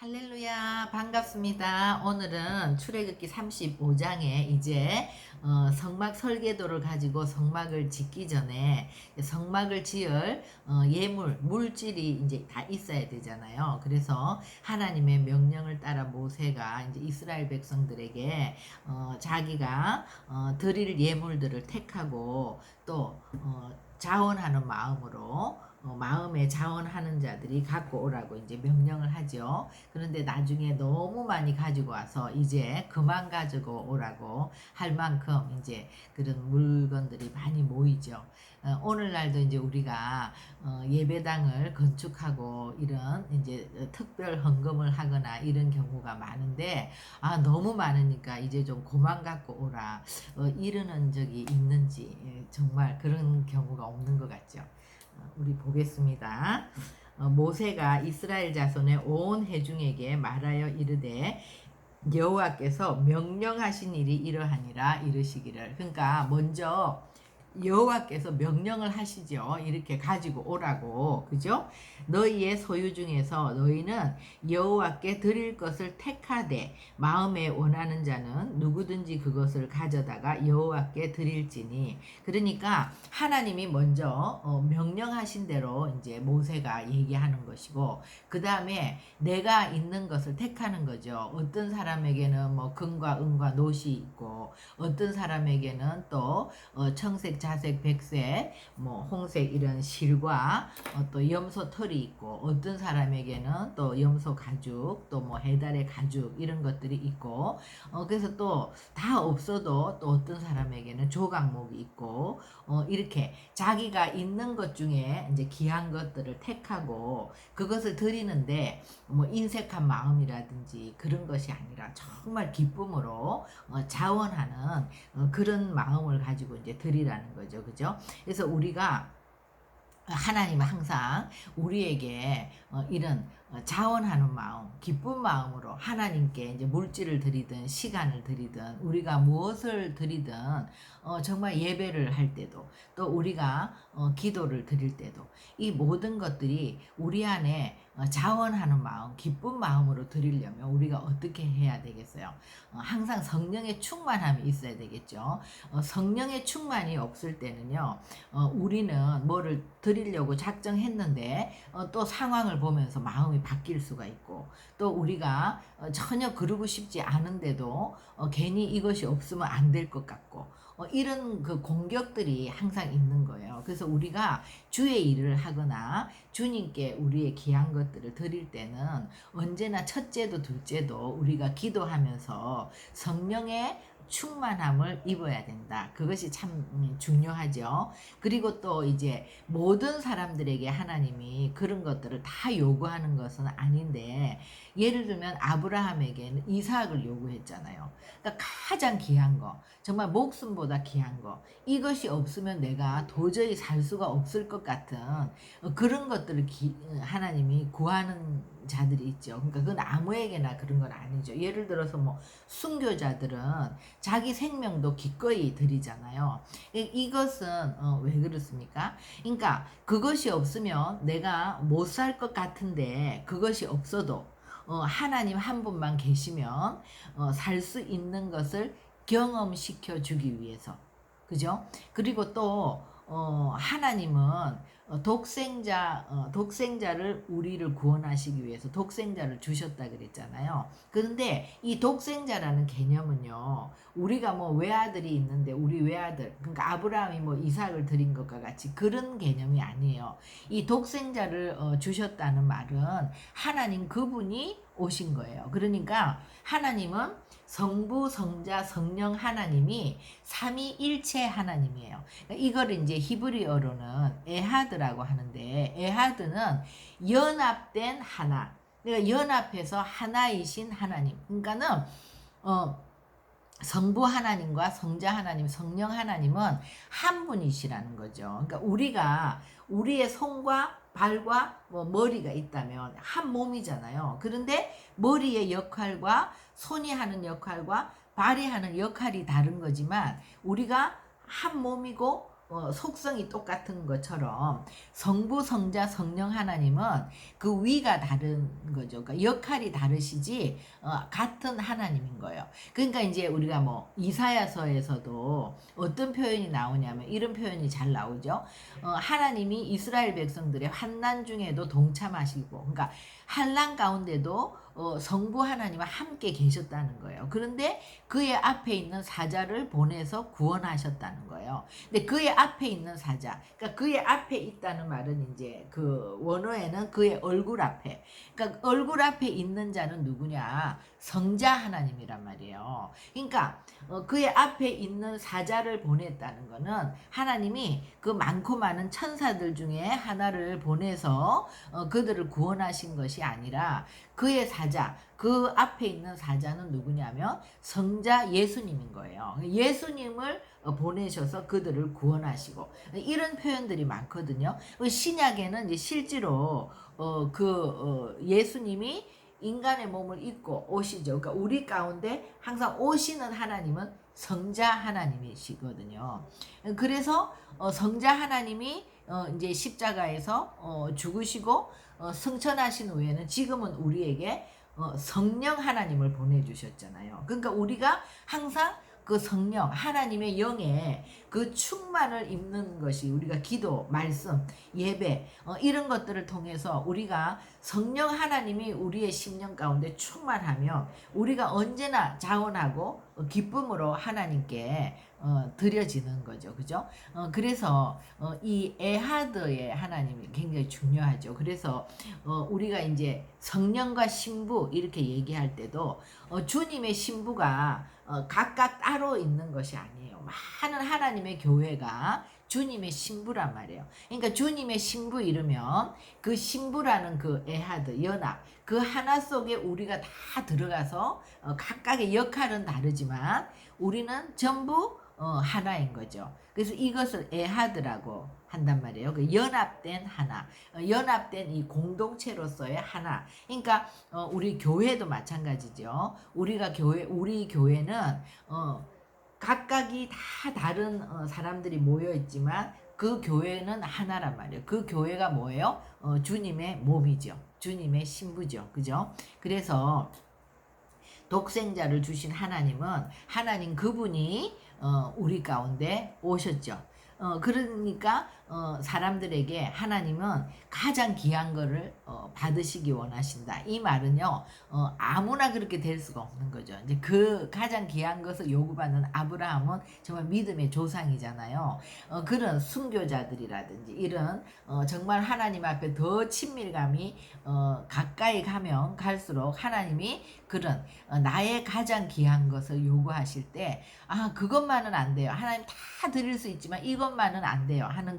할렐루야, 반갑습니다. 오늘은 출애굽기 35장에 이제 성막 설계도를 가지고 성막을 짓기 전에 성막을 지을 예물, 물질이 이제 다 있어야 되잖아요. 그래서 하나님의 명령을 따라 모세가 이제 이스라엘 백성들에게 자기가 드릴 예물들을 택하고 또 자원하는 마음으로 마음에 자원하는 자들이 갖고 오라고 이제 명령을 하죠. 그런데 나중에 너무 많이 가지고 와서 이제 그만 가지고 오라고 할 만큼 이제 그런 물건들이 많이 모이죠. 오늘날도 이제 우리가 예배당을 건축하고 이런 이제 특별 헌금을 하거나 이런 경우가 많은데 너무 많으니까 이제 좀 그만 갖고 오라 이러는 적이 있는지 정말 그런 경우가 없는 것 같죠. 우리 보겠습니다. 모세가 이스라엘 자손의 온 회중에게 말하여 이르되 여호와께서 명령하신 일이 이러하니라 이르시기를. 그러니까 먼저 여호와께서 명령을 하시죠. 이렇게 가지고 오라고. 그죠? 너희의 소유 중에서 너희는 여호와께 드릴 것을 택하되 마음에 원하는 자는 누구든지 그것을 가져다가 여호와께 드릴지니. 그러니까 하나님이 먼저 명령하신 대로 이제 모세가 얘기하는 것이고, 그 다음에 내가 있는 것을 택하는 거죠. 어떤 사람에게는 뭐 금과 은과 노시 있고, 어떤 사람에게는 또 청색, 자색, 백색, 뭐 홍색 이런 실과 또 염소 털이 있고, 어떤 사람에게는 또 염소 가죽, 또 뭐 해달의 가죽 이런 것들이 있고, 그래서 또 다 없어도 또 어떤 사람에게는 조각목이 있고, 이렇게 자기가 있는 것 중에 이제 귀한 것들을 택하고 그것을 드리는데 뭐 인색한 마음이라든지 그런 것이 아니라 정말 기쁨으로 자원하는 그런 마음을 가지고 이제 드리라는 거죠. 그죠? 그래서 우리가 하나님은 항상 우리에게 이런 자원하는 마음, 기쁜 마음으로 하나님께 이제 물질을 드리든 시간을 드리든 우리가 무엇을 드리든 정말 예배를 할 때도 또 우리가 기도를 드릴 때도 이 모든 것들이 우리 안에 자원하는 마음, 기쁜 마음으로 드리려면 우리가 어떻게 해야 되겠어요? 항상 성령의 충만함이 있어야 되겠죠. 성령의 충만이 없을 때는요, 우리는 뭐를 드리려고 작정했는데 또 상황을 보면서 마음이 바뀔 수가 있고, 또 우리가 전혀 그러고 싶지 않은데도 괜히 이것이 없으면 안 될 것 같고, 이런 그 공격들이 항상 있는 거예요. 그래서 우리가 주의 일을 하거나 주님께 우리의 귀한 것들을 드릴 때는 언제나 첫째도 둘째도 우리가 기도하면서 성령의 충만함을 입어야 된다. 그것이 참 중요하죠. 그리고 또 이제 모든 사람들에게 하나님이 그런 것들을 다 요구하는 것은 아닌데, 예를 들면 아브라함에게는 이삭을 요구했잖아요. 그러니까 가장 귀한 거, 정말 목숨보다 귀한 거, 이것이 없으면 내가 도저히 살 수가 없을 것 같은 그런 것들을 하나님이 구하는 자들이 있죠. 그러니까 그건 아무에게나 그런 건 아니죠. 예를 들어서 뭐 순교자들은 자기 생명도 기꺼이 드리잖아요. 이것은 왜 그렇습니까? 그러니까 그것이 없으면 내가 못 살 것 같은데, 그것이 없어도 하나님 한 분만 계시면 살 수 있는 것을 경험시켜 주기 위해서. 그죠? 그리고 또 하나님은 독생자를 우리를 구원하시기 위해서 독생자를 주셨다 그랬잖아요. 그런데 이 독생자라는 개념은요, 우리가 뭐 외아들이 있는데 우리 외아들, 그러니까 아브라함이 뭐 이삭을 드린 것과 같이 그런 개념이 아니에요. 이 독생자를 주셨다는 말은 하나님 그분이 오신 거예요. 그러니까 하나님은 성부, 성자, 성령 하나님이 삼위일체 하나님이에요. 이걸 이제 히브리어로는 에하드라고 하는데, 에하드는 연합된 하나. 그러니까 연합해서 하나이신 하나님. 그러니까는 성부 하나님과 성자 하나님, 성령 하나님은 한 분이시라는 거죠. 그러니까 우리가 우리의 손과 발과 뭐 머리가 있다면 한 몸이잖아요. 그런데 머리의 역할과 손이 하는 역할과 발이 하는 역할이 다른 거지만 우리가 한 몸이고 속성이 똑같은 것처럼 성부, 성자, 성령 하나님은 그 위가 다른 거죠. 그러니까 역할이 다르시지 같은 하나님인 거예요. 그러니까 이제 우리가 뭐 이사야서에서도 어떤 표현이 나오냐면 이런 표현이 잘 나오죠. 하나님이 이스라엘 백성들의 환난 중에도 동참하시고, 그러니까 환난 가운데도 성부 하나님과 함께 계셨다는 거예요. 그런데 그의 앞에 있는 사자를 보내서 구원하셨다는 거예요. 근데 그의 앞에 있는 사자, 그러니까 그의 앞에 있다는 말은 이제 그 원어에는 그의 얼굴 앞에, 그러니까 얼굴 앞에 있는 자는 누구냐? 성자 하나님이란 말이에요. 그러니까 그의 앞에 있는 사자를 보냈다는 거는 하나님이 그 많고 많은 천사들 중에 하나를 보내서 그들을 구원하신 것이 아니라 그의 사자, 그 앞에 있는 사자는 누구냐면 성자 예수님인 거예요. 예수님을 보내셔서 그들을 구원하시고, 이런 표현들이 많거든요. 신약에는 이제 실제로 예수님이 인간의 몸을 입고 오시죠. 그러니까 우리 가운데 항상 오시는 하나님은 성자 하나님이시거든요. 그래서 성자 하나님이 이제 십자가에서 죽으시고 승천하신 후에는 지금은 우리에게 성령 하나님을 보내주셨잖아요. 그러니까 우리가 항상 그 성령 하나님의 영에 그 충만을 입는 것이 우리가 기도, 말씀, 예배 이런 것들을 통해서 우리가 성령 하나님이 우리의 심령 가운데 충만하면 우리가 언제나 자원하고 기쁨으로 하나님께 드려지는 거죠. 그죠? 그래서 이 에하드의 하나님이 굉장히 중요하죠. 그래서 우리가 이제 성령과 신부 이렇게 얘기할 때도 주님의 신부가 각각 따로 있는 것이 아니에요. 많은 하나님의 교회가 주님의 신부란 말이에요. 그러니까 주님의 신부 이르면 그 신부라는 그 에하드, 연합, 그 하나 속에 우리가 다 들어가서 각각의 역할은 다르지만 우리는 전부 하나인 거죠. 그래서 이것을 에하드라고 한단 말이에요. 그 연합된 하나, 연합된 이 공동체로서의 하나. 그러니까 우리 교회도 마찬가지죠. 우리 교회는 각각이 다 다른 사람들이 모여 있지만 그 교회는 하나란 말이에요. 그 교회가 뭐예요? 주님의 몸이죠. 주님의 신부죠. 그죠? 그래서 독생자를 주신 하나님은 하나님 그분이 우리 가운데 오셨죠. 그러니까 사람들에게 하나님은 가장 귀한 거를 받으시기 원하신다. 이 말은요, 아무나 그렇게 될 수가 없는 거죠. 이제 그 가장 귀한 것을 요구받는 아브라함은 정말 믿음의 조상이잖아요. 그런 순교자들이라든지 이런 정말 하나님 앞에 더 친밀감이 가까이 가면 갈수록 하나님이 그런 나의 가장 귀한 것을 요구하실 때, 그것만은 안 돼요. 하나님 다 드릴 수 있지만 이것만은 안 돼요 하는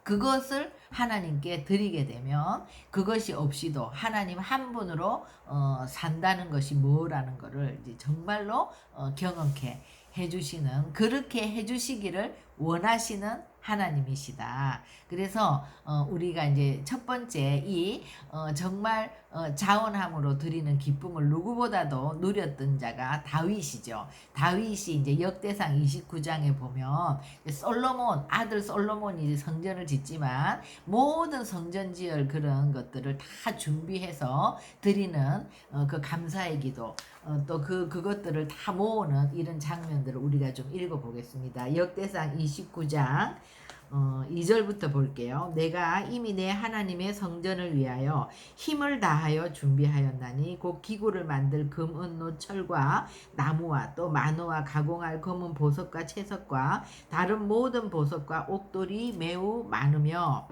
그것을 하나님께 드리게 되면 그것이 없이도 하나님 한 분으로 산다는 것이 뭐라는 거를 이제 정말로 경험케 해주시는, 그렇게 해주시기를 원하시는 하나님이시다. 그래서 우리가 이제 첫 번째 이 정말 자원함으로 드리는 기쁨을 누구보다도 누렸던 자가 다윗이죠. 다윗이 이제 역대상 29장에 보면 아들 솔로몬이 성전을 짓지만 모든 성전 지을 그런 것들을 다 준비해서 드리는 그 감사의 기도, 또 그것들을 다 모으는 이런 장면들을 우리가 좀 읽어보겠습니다. 역대상 29장 2절부터 볼게요. 내가 이미 내 하나님의 성전을 위하여 힘을 다하여 준비하였나니 곧 기구를 만들 금, 은, 노, 철과 나무와 또 만호와 가공할 검은 보석과 채석과 다른 모든 보석과 옥돌이 매우 많으며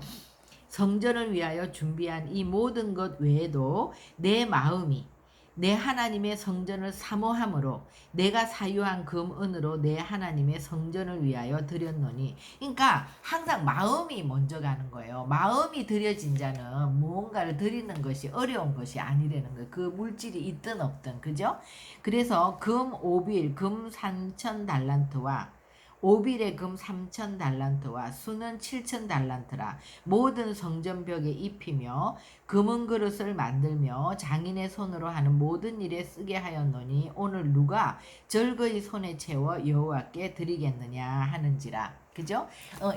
성전을 위하여 준비한 이 모든 것 외에도 내 마음이 내 하나님의 성전을 사모함으로 내가 사유한 금, 은으로 내 하나님의 성전을 위하여 드렸노니, 그러니까 항상 마음이 먼저 가는 거예요. 마음이 드려진 자는 무언가를 드리는 것이 어려운 것이 아니라는 거예요. 그 물질이 있든 없든, 그죠? 그래서 금 5빌, 금 3,000달란트와 오빌의 금 3,000달란트와 수는 7,000달란트라 모든 성전벽에 입히며 금은 그릇을 만들며 장인의 손으로 하는 모든 일에 쓰게 하였노니 오늘 누가 절거이 손에 채워 여호와께 드리겠느냐 하는지라. 그죠?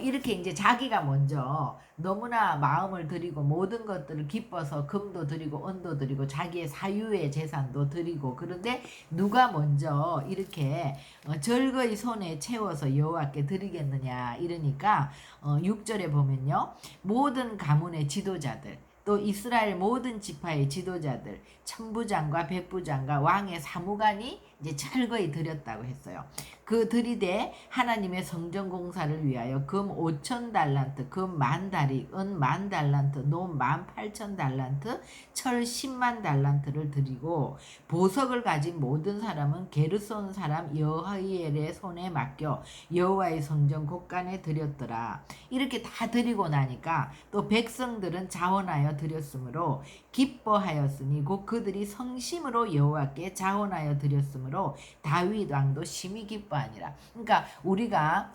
이렇게 이제 자기가 먼저 너무나 마음을 드리고 모든 것들을 기뻐서 금도 드리고 은도 드리고 자기의 사유의 재산도 드리고, 그런데 누가 먼저 이렇게 절거이 손에 채워서 여호와께 드리겠느냐 이러니까 6절에 보면요, 모든 가문의 지도자들, 또 이스라엘 모든 지파의 지도자들, 천부장과 백부장과 왕의 사무관이 이제 철거히 드렸다고 했어요. 그 드리되 하나님의 성전 공사를 위하여 금 5천 달란트, 금 10,000다리, 은 10,000달란트, 노 18,000달란트, 철 10만 달란트를 드리고, 보석을 가진 모든 사람은 게르손 사람 여하이엘의 손에 맡겨 여호와의 성전 곳간에 드렸더라. 이렇게 다 드리고 나니까 또 백성들은 자원하여 드렸으므로 기뻐하였으니 곧 그들이 성심으로 여호와께 자원하여 드렸으므로 다윗 왕도 심히 기뻐하니라. 그러니까 우리가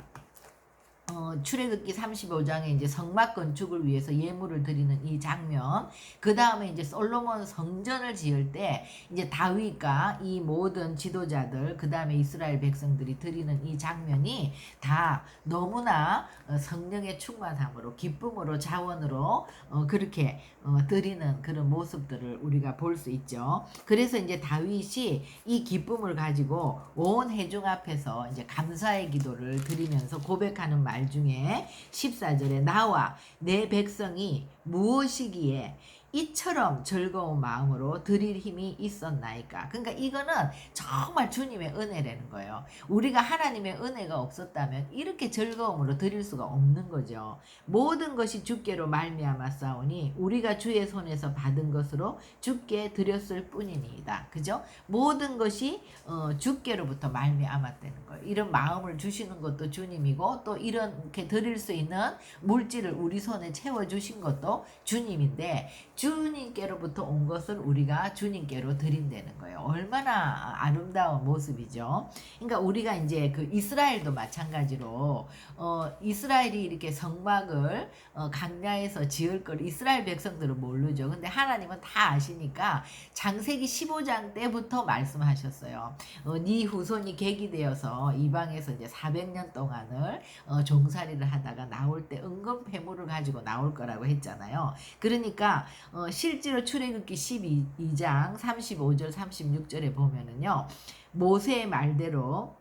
출애굽기 35장에 이제 성막 건축을 위해서 예물을 드리는 이 장면, 그 다음에 이제 솔로몬 성전을 지을 때 이제 다윗과 이 모든 지도자들, 그 다음에 이스라엘 백성들이 드리는 이 장면이 다 너무나 성령의 충만함으로, 기쁨으로, 자원으로 그렇게 드리는 그런 모습들을 우리가 볼 수 있죠. 그래서 이제 다윗이 이 기쁨을 가지고 온 회중 앞에서 이제 감사의 기도를 드리면서 고백하는 말 중에 14절에 나와 내 백성이 무엇이기에 이처럼 즐거운 마음으로 드릴 힘이 있었나이까. 그러니까 이거는 정말 주님의 은혜라는 거예요. 우리가 하나님의 은혜가 없었다면 이렇게 즐거움으로 드릴 수가 없는 거죠. 모든 것이 주께로 말미암아 싸우니 우리가 주의 손에서 받은 것으로 주께 드렸을 뿐이니이다. 그죠? 모든 것이 주께로부터 말미암았다는 거예요. 이런 마음을 주시는 것도 주님이고, 또 이렇게 드릴 수 있는 물질을 우리 손에 채워주신 것도 주님인데, 주님께로부터 온 것을 우리가 주님께로 드린다는 거예요. 얼마나 아름다운 모습이죠. 그러니까 우리가 이제 그 이스라엘도 마찬가지로 이스라엘이 이렇게 성막을 광야에서 지을 걸 이스라엘 백성들은 모르죠. 근데 하나님은 다 아시니까 창세기 15장 때부터 말씀하셨어요. 네 후손이 객이 되어서 이방에서 이제 400년 동안을 종살이를 하다가 나올 때 은금 패물을 가지고 나올 거라고 했잖아요. 그러니까 실제로 출애굽기 12장 35절 36절에 보면은요, 모세의 말대로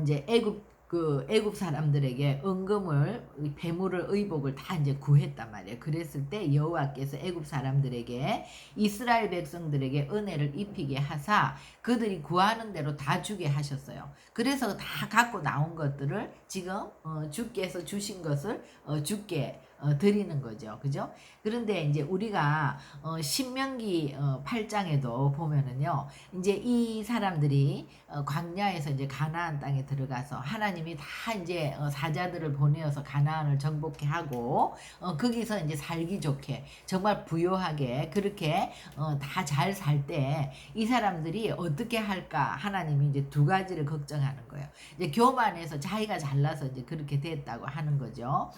이제 애굽 사람들에게 은금을, 배물을, 의복을 다 이제 구했단 말이에요. 그랬을 때 여호와께서 애굽 사람들에게, 이스라엘 백성들에게 은혜를 입히게 하사 그들이 구하는 대로 다 주게 하셨어요. 그래서 다 갖고 나온 것들을 지금 주께서 주신 것을 주께 드리는 거죠. 그죠? 그런데 이제 우리가 신명기 8장에도 보면은요, 이제 이 사람들이 광야에서 이제 가나안 땅에 들어가서 하나님이 다 이제 사자들을 보내어서 가나안을 정복해 하고 거기서 이제 살기 좋게 정말 부요하게 그렇게 다 잘 살 때 이 사람들이 어떻게 할까 하나님이 이제 두 가지를 걱정하는 거예요. 이제 교만해서 자기가 잘나서 이제 그렇게 됐다고 하는 거죠.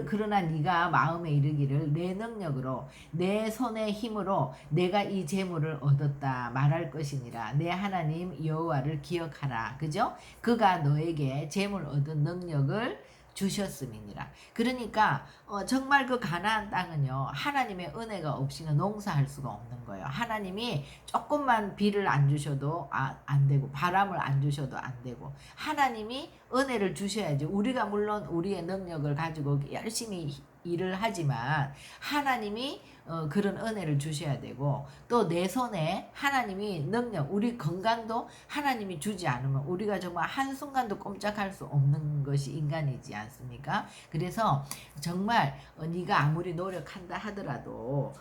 그러나 네가 마음에 이르기를 내 능력으로 내 손의 힘으로 내가 이 재물을 얻었다 말할 것이니라. 내 하나님 여호와를 기억하라. 그죠? 그가 너에게 재물 얻은 능력을 주셨음이니라. 그러니까 정말 그 가나안 땅은요, 하나님의 은혜가 없이는 농사할 수가 없는 거예요. 하나님이 조금만 비를 안 주셔도 안 되고, 바람을 안 주셔도 안 되고, 하나님이 은혜를 주셔야지. 우리가 물론 우리의 능력을 가지고 열심히 일을 하지만 하나님이 그런 은혜를 주셔야 되고, 또 내 손에 하나님이 능력, 우리 건강도 하나님이 주지 않으면 우리가 정말 한순간도 꼼짝할 수 없는 것이 인간이지 않습니까? 그래서 정말 네가 아무리 노력한다 하더라도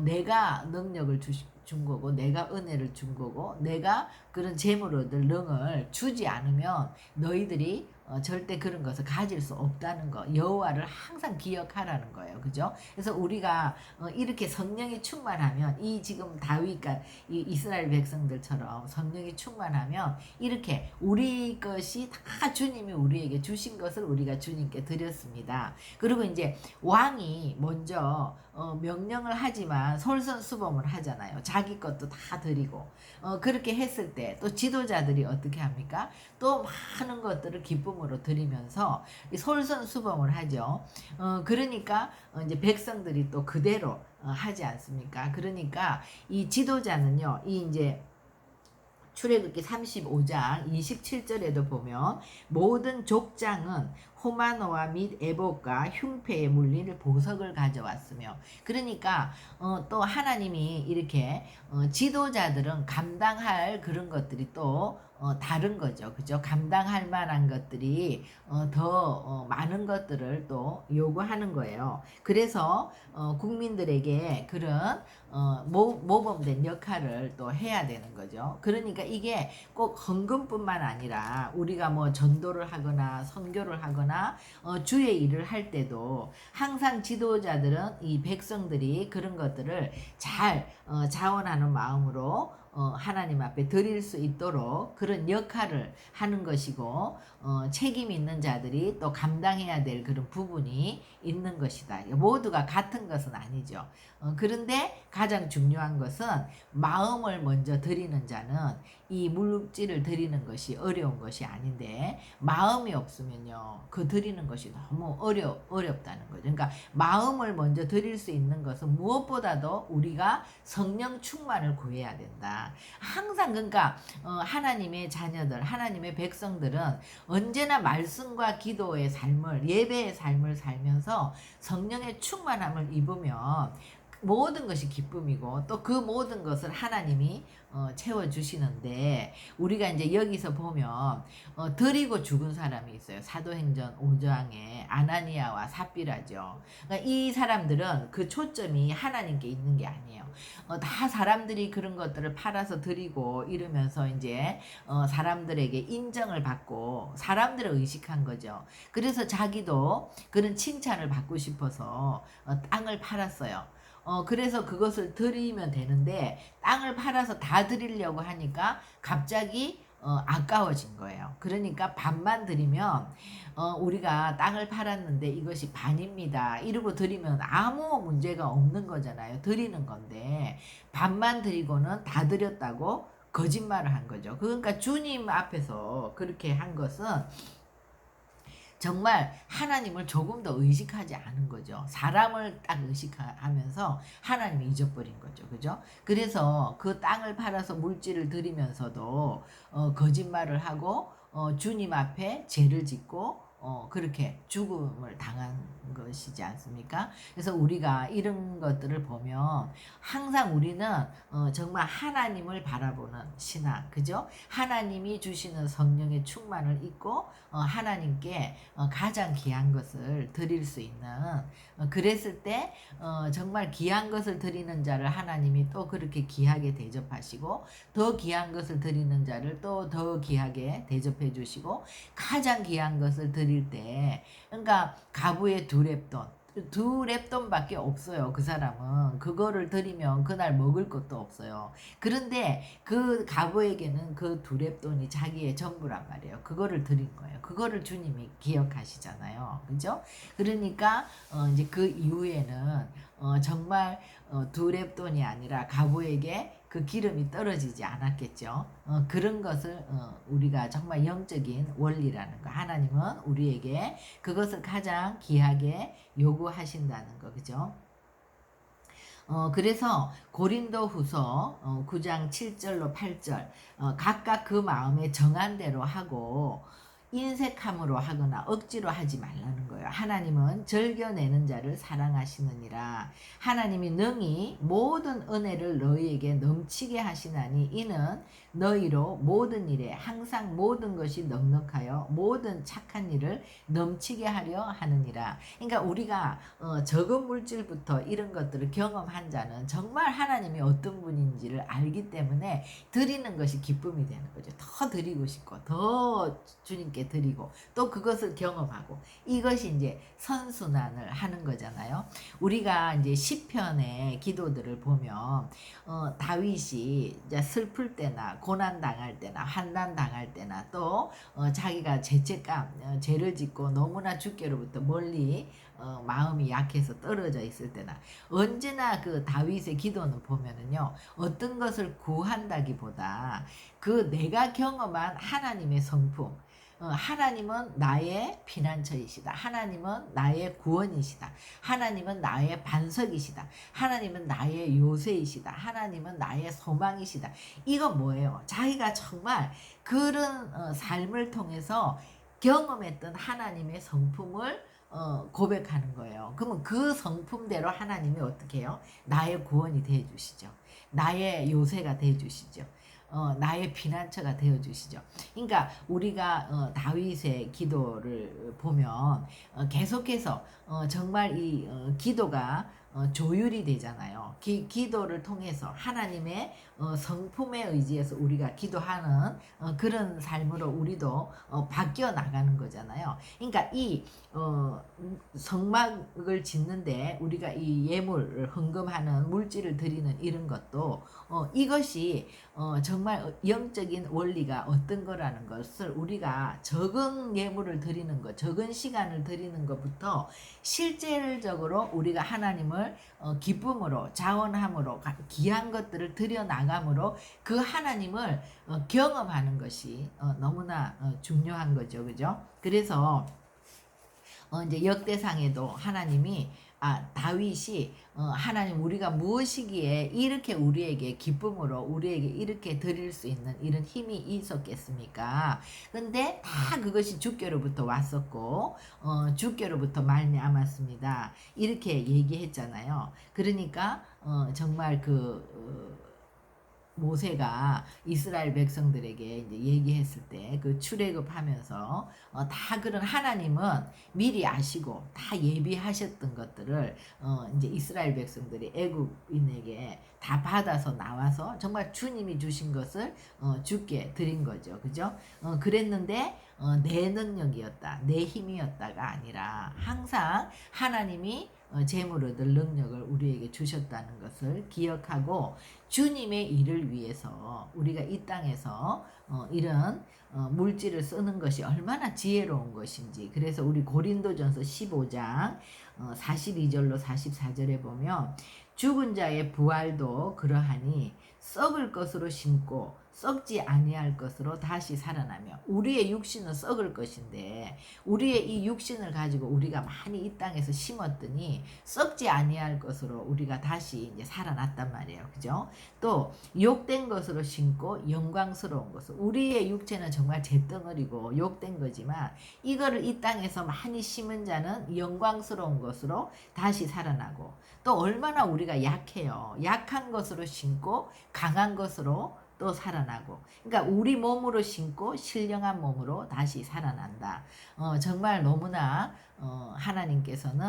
내가 능력을 준 거고, 내가 은혜를 준 거고, 내가 그런 재물 얻을 능을 주지 않으면 너희들이 절대 그런 것을 가질 수 없다는 거, 여호와를 항상 기억하라는 거예요. 그죠? 그래서 우리가 이렇게 성령이 충만하면, 이 지금 다윗과 이 이스라엘 백성들처럼 성령이 충만하면 이렇게 우리 것이 다 주님이 우리에게 주신 것을 우리가 주님께 드렸습니다. 그리고 이제 왕이 먼저 명령을 하지만 솔선수범을 하잖아요. 자기 것도 다 드리고 그렇게 했을 때 또 지도자들이 어떻게 합니까? 또 많은 것들을 기쁨으로 기쁨으로 드리면서 솔선수범을 하죠. 그러니까 이제 백성들이 또 그대로 하지 않습니까? 그러니까 이 지도자는요, 이 이제 출애굽기 35장 27절에도 보면 모든 족장은 호마노와 및 에봇과 흉패의 물린 보석을 가져왔으며, 그러니까 또 하나님이 이렇게 지도자들은 감당할 그런 것들이 또 다른 거죠. 그죠? 감당할 만한 것들이 더 많은 것들을 또 요구하는 거예요. 그래서 국민들에게 그런 모범된 역할을 또 해야 되는 거죠. 그러니까 이게 꼭 헌금뿐만 아니라 우리가 뭐 전도를 하거나 선교를 하거나 주의 일을 할 때도 항상 지도자들은 이 백성들이 그런 것들을 잘 자원하는 마음으로 하나님 앞에 드릴 수 있도록 그런 역할을 하는 것이고, 책임 있는 자들이 또 감당해야 될 그런 부분이 있는 것이다. 모두가 같은 것은 아니죠. 그런데 가장 중요한 것은 마음을 먼저 드리는 자는 이 물질을 드리는 것이 어려운 것이 아닌데, 마음이 없으면요, 그 드리는 것이 너무 어렵다는 거죠. 그러니까 마음을 먼저 드릴 수 있는 것은 무엇보다도 우리가 성령 충만을 구해야 된다. 항상 그러니까 하나님의 자녀들, 하나님의 백성들은 언제나 말씀과 기도의 삶을, 예배의 삶을 살면서 성령의 충만함을 입으면 모든 것이 기쁨이고, 또 그 모든 것을 하나님이 채워주시는데, 우리가 이제 여기서 보면 드리고 죽은 사람이 있어요. 사도행전 5장에 아나니아와 삽비라죠. 그러니까 이 사람들은 그 초점이 하나님께 있는 게 아니에요. 다 사람들이 그런 것들을 팔아서 드리고 이러면서 이제 사람들에게 인정을 받고 사람들을 의식한 거죠. 그래서 자기도 그런 칭찬을 받고 싶어서 땅을 팔았어요. 그래서 그것을 드리면 되는데, 땅을 팔아서 다 드리려고 하니까 갑자기 아까워진 거예요. 그러니까 반만 드리면 우리가 땅을 팔았는데 이것이 반입니다, 이러고 드리면 아무 문제가 없는 거잖아요. 드리는 건데 반만 드리고는 다 드렸다고 거짓말을 한 거죠. 그러니까 주님 앞에서 그렇게 한 것은 정말 하나님을 조금 더 의식하지 않은 거죠. 사람을 딱 의식하면서 하나님을 잊어버린 거죠. 그죠? 그래서 그 땅을 팔아서 물질을 드리면서도 거짓말을 하고 주님 앞에 죄를 짓고 그렇게 죽음을 당한 것이지 않습니까? 그래서 우리가 이런 것들을 보면 항상 우리는 정말 하나님을 바라보는 신앙, 그죠? 하나님이 주시는 성령의 충만을 잊고 하나님께 가장 귀한 것을 드릴 수 있는, 그랬을 때 정말 귀한 것을 드리는 자를 하나님이 또 그렇게 귀하게 대접하시고, 더 귀한 것을 드리는 자를 또 더 귀하게 대접해 주시고, 가장 귀한 것을 드릴 때, 그러니까 가부의 두 랩돈밖에 없어요. 그 사람은 그거를 드리면 그날 먹을 것도 없어요. 그런데 그 가부에게는 그 두 랩돈이 자기의 전부란 말이에요. 그거를 드린 거예요. 그거를 주님이 기억하시잖아요. 그죠? 그러니까 이제 그 이후에는 정말 두 랩돈이 아니라 가부에게 그 기름이 떨어지지 않았겠죠. 그런 것을 우리가 정말 영적인 원리라는 거, 하나님은 우리에게 그것을 가장 귀하게 요구하신다는 거, 그죠? 그래서 고린도 후서 9장 7절로 8절, 각각 그 마음에 정한 대로 하고 인색함으로 하거나 억지로 하지 말라는 거예요. 하나님은 즐겨내는 자를 사랑하시느니라. 하나님이 능히 모든 은혜를 너희에게 넘치게 하시나니 이는 너희로 모든 일에 항상 모든 것이 넉넉하여 모든 착한 일을 넘치게 하려 하느니라. 그러니까 우리가 적은 물질부터 이런 것들을 경험한 자는 정말 하나님이 어떤 분인지를 알기 때문에 드리는 것이 기쁨이 되는 거죠. 더 드리고 싶고 더 주님께 드리고 또 그것을 경험하고, 이것이 이제 선순환을 하는 거잖아요. 우리가 이제 시편의 기도들을 보면 다윗이 이제 슬플 때나 고난 당할 때나 환난 당할 때나 또 자기가 죄책감, 죄를 짓고 너무나 주께로부터 멀리 마음이 약해서 떨어져 있을 때나, 언제나 그 다윗의 기도는 보면은요, 어떤 것을 구한다기보다 그 내가 경험한 하나님의 성품, 하나님은 나의 피난처이시다. 하나님은 나의 구원이시다. 하나님은 나의 반석이시다. 하나님은 나의 요새이시다. 하나님은 나의 소망이시다. 이건 뭐예요? 자기가 정말 그런 삶을 통해서 경험했던 하나님의 성품을 고백하는 거예요. 그러면 그 성품대로 하나님이 어떻게 해요? 나의 구원이 되어 주시죠. 나의 요새가 되어 주시죠. 나의 피난처가 되어 주시죠. 그러니까 우리가 다윗의 기도를 보면 계속해서 정말 이 기도가 조율이 되잖아요. 기도를 통해서 하나님의 성품에 의지해서 우리가 기도하는 그런 삶으로 우리도 바뀌어 나가는 거잖아요. 그러니까 이 성막을 짓는데 우리가 이 예물을 헌금하는 물질을 드리는 이런 것도 이것이 정말 영적인 원리가 어떤 거라는 것을 우리가 적은 예물을 드리는 것, 적은 시간을 드리는 것부터 실질적으로 우리가 하나님을 기쁨으로 자원함으로 귀한 것들을 드려 나감으로 그 하나님을 경험하는 것이 너무나 중요한 거죠, 그죠? 그래서 이제 역대상에도 하나님이 다윗이 하나님 우리가 무엇이기에 이렇게 우리에게 기쁨으로 우리에게 이렇게 드릴 수 있는 이런 힘이 있었겠습니까? 근데 다 그것이 주께로부터 왔었고 주께로부터 말미암았습니다. 이렇게 얘기했잖아요. 그러니까 정말 모세가 이스라엘 백성들에게 이제 얘기했을 때 그 출애굽하면서 다 그런 하나님은 미리 아시고 다 예비하셨던 것들을 이제 이스라엘 백성들이 애굽인에게 다 받아서 나와서 정말 주님이 주신 것을 주께 드린 거죠, 그죠? 그랬는데 내 능력이었다, 내 힘이었다가 아니라 항상 하나님이 재물 얻을 능력을 우리에게 주셨다는 것을 기억하고 주님의 일을 위해서 우리가 이 땅에서 이런 물질을 쓰는 것이 얼마나 지혜로운 것인지. 그래서 우리 고린도전서 15장 42절로 44절에 보면 죽은 자의 부활도 그러하니 썩을 것으로 심고 썩지 아니할 것으로 다시 살아나며. 우리의 육신은 썩을 것인데 우리의 이 육신을 가지고 우리가 많이 이 땅에서 심었더니 썩지 아니할 것으로 우리가 다시 이제 살아났단 말이에요. 그죠? 또 욕된 것으로 심고 영광스러운 것으로. 우리의 육체는 정말 잿덩어리고 욕된 거지만 이거를 이 땅에서 많이 심은 자는 영광스러운 것으로 다시 살아나고. 또 얼마나 우리가 약해요. 약한 것으로 심고 강한 것으로 또 살아나고. 그러니까 우리 몸으로 심고 신령한 몸으로 다시 살아난다. 정말 너무나 하나님께서는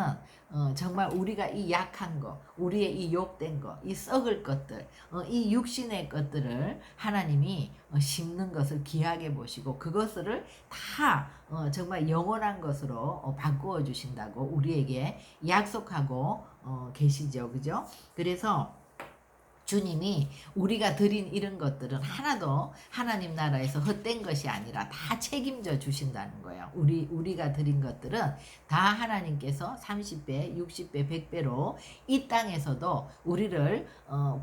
정말 우리가 이 약한 거, 우리의 이 욕된 거, 이 썩을 것들, 이 육신의 것들을 하나님이 심는 것을 귀하게 보시고 그것을 다 정말 영원한 것으로 바꾸어 주신다고 우리에게 약속하고 계시죠, 그죠? 그래서 주님이 우리가 드린 이런 것들은 하나도 하나님 나라에서 헛된 것이 아니라 다 책임져 주신다는 거예요. 우리가 드린 것들은 다 하나님께서 30배, 60배, 100배로 이 땅에서도 우리를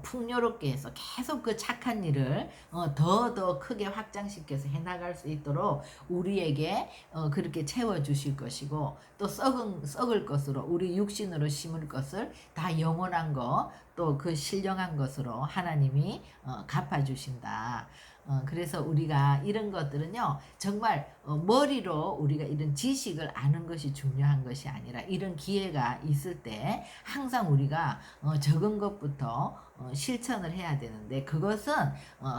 풍요롭게 해서 계속 그 착한 일을 더 크게 확장시켜서 해나갈 수 있도록 우리에게 그렇게 채워주실 것이고, 또 썩을 것으로 우리 육신으로 심을 것을 다 영원한 거, 또 그 신령한 것으로 하나님이 갚아주신다. 그래서 우리가 이런 것들은요, 정말 머리로 우리가 이런 지식을 아는 것이 중요한 것이 아니라 이런 기회가 있을 때 항상 우리가 적은 것부터 실천을 해야 되는데, 그것은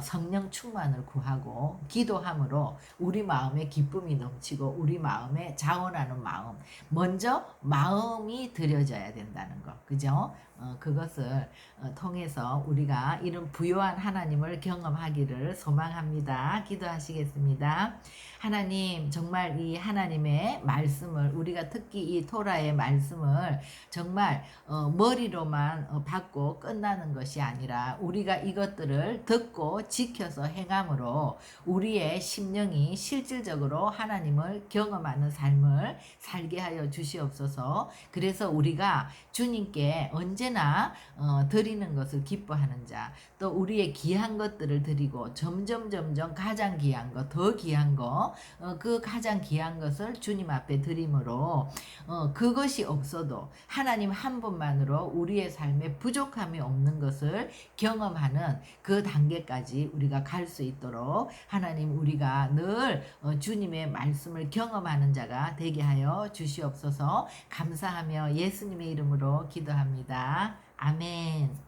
성령 충만을 구하고 기도함으로 우리 마음에 기쁨이 넘치고 우리 마음에 자원하는 마음, 먼저 마음이 들여져야 된다는 거, 그죠? 그것을 통해서 우리가 이런 부요한 하나님을 경험하기를 소망합니다. 기도하시겠습니다. 하나님, 정말 이 하나님의 말씀을, 우리가 특히 이 토라의 말씀을 정말 머리로만 받고 끝나는 것이 아니라 우리가 이것들을 듣고 지켜서 행함으로 우리의 심령이 실질적으로 하나님을 경험하는 삶을 살게 하여 주시옵소서. 그래서 우리가 주님께 언제나 언제나 드리는 것을 기뻐하는 자, 또 우리의 귀한 것들을 드리고 점점 가장 귀한 것, 더 귀한 것, 그 가장 귀한 것을 주님 앞에 드림으로 그것이 없어도 하나님 한 분만으로 우리의 삶에 부족함이 없는 것을 경험하는 그 단계까지 우리가 갈 수 있도록 하나님 우리가 늘 주님의 말씀을 경험하는 자가 되게 하여 주시옵소서. 감사하며 예수님의 이름으로 기도합니다. 아멘.